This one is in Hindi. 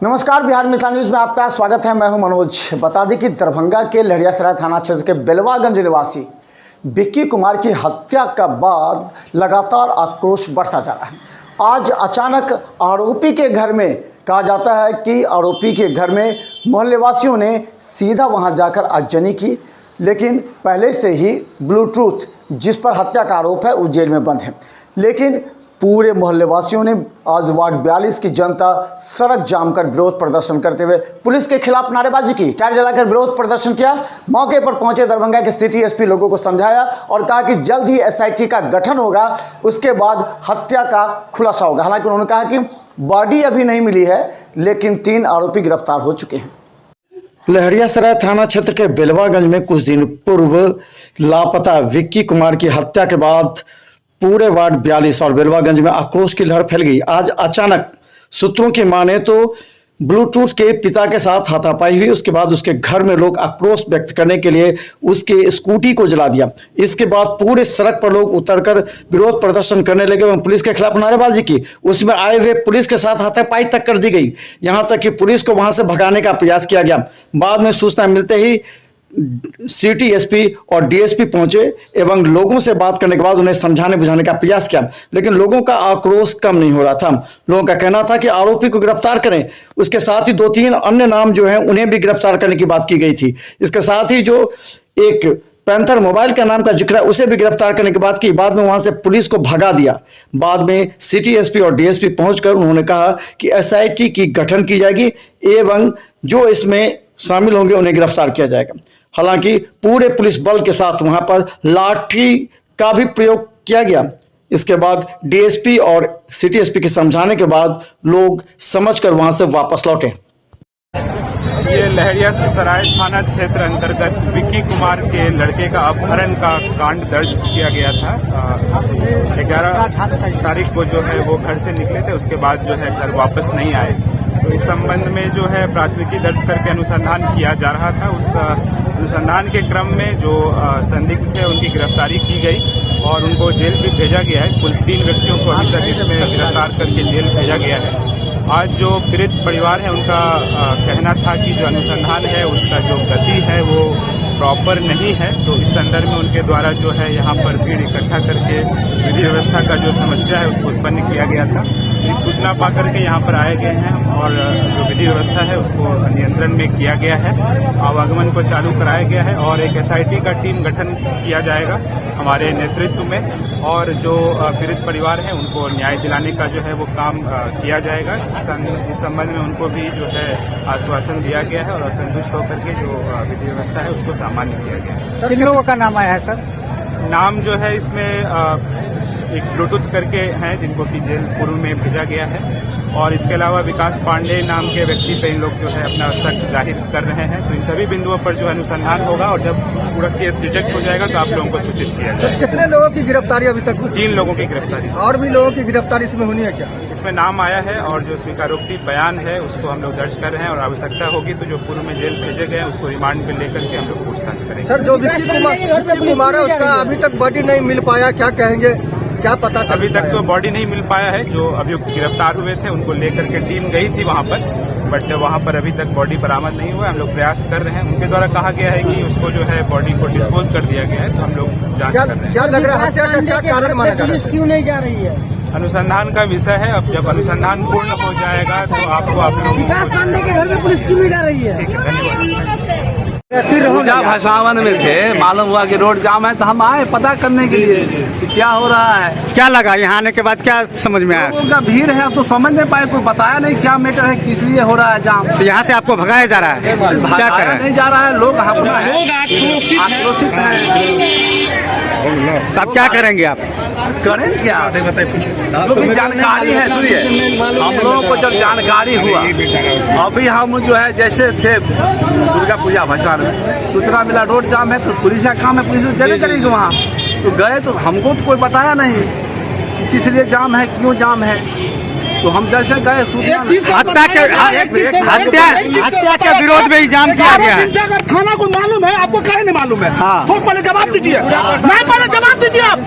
नमस्कार, बिहार मिथिला न्यूज़ में आपका स्वागत है। मैं हूं मनोज। बता दें कि दरभंगा के लहरियासराय थाना क्षेत्र के बेलवागंज निवासी विक्की कुमार की हत्या के बाद लगातार आक्रोश बढ़ता जा रहा है। आज अचानक आरोपी के घर में, कहा जाता है कि आरोपी के घर में मोहल्लेवासियों ने सीधा वहां जाकर आगजनी की, लेकिन पहले से ही ब्लूटूथ जिस पर हत्या का आरोप है वो जेल में बंद है। लेकिन पूरे मोहल्लेवासियों ने आज वार्ड 42 की जनता सड़क जाम कर विरोध प्रदर्शन करते हुए पुलिस के खिलाफ नारेबाजी की, टायर जलाकर विरोध प्रदर्शन किया। मौके पर पहुंचे दरभंगा के सिटी एसपी लोगों को समझाया और कहा कि जल्द ही एसआईटी का गठन होगा, उसके बाद हत्या का खुलासा होगा। हालांकि उन्होंने कहा कि बॉडी अभी नहीं मिली है, लेकिन 3 आरोपी गिरफ्तार हो चुके हैं। लहरियासराय थाना क्षेत्र के बेलवागंज में कुछ दिन पूर्व लापता विक्की कुमार की हत्या के बाद पूरे वार्ड 42 और बेलवागंज में आक्रोश की लहर फैल गई। आज अचानक सूत्रों की माने तो ब्लूटूथ के पिता के साथ हाथापाई हुई। उसके बाद उसके घर में लोग आक्रोश व्यक्त करने के लिए उसके स्कूटी को जला दिया। इसके बाद पूरे सड़क पर लोग उतरकर विरोध प्रदर्शन करने लगे एवं पुलिस के खिलाफ नारेबाजी की। उसमें आए हुए पुलिस के साथ हाथापाई तक कर दी गई, यहां तक कि पुलिस को वहां से भगाने का प्रयास किया गया। बाद में सूचना मिलते ही सिटी एसपी और डीएसपी पहुंचे एवं लोगों से बात करने के बाद उन्हें समझाने बुझाने का प्रयास किया, लेकिन लोगों का आक्रोश कम नहीं हो रहा था। लोगों का कहना था कि आरोपी को गिरफ्तार करें। उसके साथ ही 2-3 अन्य नाम जो हैं उन्हें भी गिरफ्तार करने की बात की गई थी। इसके साथ ही जो एक पैंथर मोबाइल का नाम का जिक्र है उसे भी गिरफ्तार करने की बात की। बाद में वहां से पुलिस को भगा दिया। बाद में सिटी एसपी और डीएसपी पहुंचकर उन्होंने कहा कि एसआईटी की गठन की जाएगी एवं जो इसमें शामिल होंगे उन्हें गिरफ्तार किया जाएगा। हालांकि पूरे पुलिस बल के साथ वहां पर लाठी का भी प्रयोग किया गया। इसके बाद डीएसपी और सिटी एसपी के समझाने के बाद लोग समझकर वहां से वापस लौटे। ये लहरियासराय थाना क्षेत्र अंतर्गत विक्की कुमार के लड़के का अपहरण का कांड दर्ज किया गया था। 11 तारीख को जो है वो घर से निकले थे, उसके बाद जो है घर वापस नहीं आए। तो इस संबंध में जो है प्राथमिकी दर्ज करके अनुसंधान किया जा रहा था। उस अनुसंधान के क्रम में जो संदिग्ध थे उनकी गिरफ्तारी की गई और उनको जेल भी भेजा गया है। कुल 3 व्यक्तियों को अभी तक इसमें गिरफ्तार करके जेल भेजा गया है। आज जो पीड़ित परिवार है उनका कहना था कि जो अनुसंधान है उसका जो गति है वो प्रॉपर नहीं है। तो इस संदर्भ में उनके द्वारा जो है यहाँ पर भीड़ इकट्ठा करके विधि व्यवस्था का जो समस्या है उसको उत्पन्न किया गया था। इस सूचना पा करके यहाँ पर आए गए हैं और जो विधि व्यवस्था है उसको नियंत्रण में किया गया है। आवागमन को चालू कराया गया है और एक एसआईटी का टीम गठन किया जाएगा हमारे नेतृत्व में और जो पीड़ित परिवार है उनको न्याय दिलाने का जो है वो काम किया जाएगा। इस संबंध में उनको भी जो है आश्वासन दिया गया है और संतुष्ट होकर के जो विधि व्यवस्था है उसको सामान्य किया गया है। किन लोगों का नाम आया है सर? नाम जो है इसमें एक ब्लूटूथ करके हैं जिनको कि जेल पूर्व में भेजा गया है और इसके अलावा विकास पांडे नाम के व्यक्ति पे इन लोग जो है अपना शक जाहिर कर रहे हैं। तो इन सभी बिंदुओं पर जो अनुसंधान होगा और जब पूरा केस डिटेक्ट हो जाएगा तो आप लोगों को सूचित किया जाएगा। कितने लोगों की गिरफ्तारी अभी तक हुई? 3 लोगों की गिरफ्तारी। और भी लोगों की गिरफ्तारी इसमें होनी है क्या? इसमें नाम आया है और जो स्वीकारोक्ति बयान है उसको हम लोग दर्ज कर रहे हैं और आवश्यकता होगी तो जो पूर्व में जेल भेजे गए उसको रिमांड पे लेकर के हम लोग पूछताछ करेंगे। सर, जो विक्की कुमार है उसका अभी तक बॉडी नहीं मिल पाया, क्या कहेंगे, क्या पता? अभी तक तो बॉडी नहीं मिल पाया है। जो अभियुक्त गिरफ्तार हुए थे उनको लेकर के टीम गई थी वहां पर, बट वहां पर अभी तक बॉडी बरामद नहीं हुआ। हम लोग प्रयास कर रहे हैं। उनके द्वारा कहा गया है कि उसको जो है बॉडी को डिस्पोज कर दिया गया है। तो हम लोग जांच कर रहे हैं। क्या लग रहा है हत्या का क्या कारण माना जा रहा है? क्यों नहीं जा रही है? अनुसंधान का विषय है। अब जब अनुसंधान पूर्ण हो जाएगा तो आपको आप लोग विकास पांडे के घर में पुलिस क्यों नहीं जा रही है? ठीक है, धन्यवाद। पूजा भसावन में थे, मालूम हुआ कि रोड जाम है तो हम आए पता करने के लिए कि क्या हो रहा है। क्या लगा यहाँ आने के बाद, क्या समझ में आया? लोगों का भीड़ है, अब तो समझ नहीं पाए, कोई बताया नहीं क्या मैटर है, किस लिए हो रहा है जाम। तो यहाँ से आपको भगाया जा रहा है? क्या कर रहा है? नहीं जा रहा है, लोग अपना आक्रोशित है। अब क्या करेंगे आप? करें क्या? जो भी जानकारी है, सुनिए, हम लोगों को जब जानकारी हुआ, अभी हम जो है जैसे थे दुर्गा पूजा भसान में सूचना मिला रोड जाम है तो पुलिस का काम है, पुलिस चले करेगी वहाँ। तो गए तो हमको तो कोई बताया नहीं किस लिए जाम है, क्यों जाम है। तो हम जैसे गए हत्या के विरोध में ही जाम किया गया है। थाना को मालूम है, आपको कहे नहीं मालूम है? हाँ। तो पहले जवाब दीजिए, नहीं पहले जवाब दीजिए आप।